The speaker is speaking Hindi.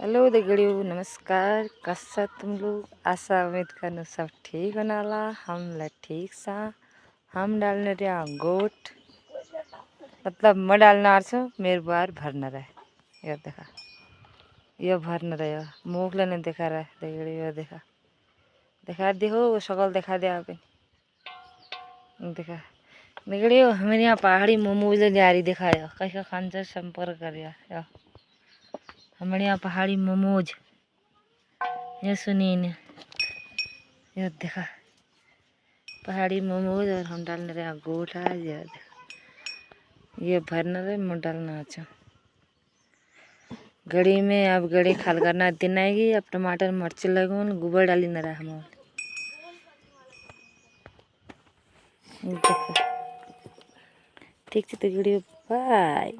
हेलो दगड़ियों, नमस्कार। कैसा तुम लोग? आशा उम्मीद करना सब ठीक होनाला। हमला ठीक सा। हम डालने रहा गोट मतलब मैं डालना छो मेरे बार भरना रहे। ये देखा, ये भरना रहे मुख लेने देखा रहा दगड़ियों। देखा देखा देखो वो शकल देखा दे आप देखा दगड़ियों। हमारे यहाँ पहाड़ी मोमोज जा रही दिखाया कैसा खान से संपर्क कर। हमारे यहाँ पहाड़ी मोमोज ये सुनिए, ये देखा पहाड़ी मोमोज और हम डालने रहे गोटा। ये देखा, ये भरना रहे मैं डालना अच्छा गड़ी में। अब गड़ी खाल करना दिन आएगी। अब टमाटर मिर्च लगून गोबर डाली न रहा हम। ठीक है तो वीडियो बाय।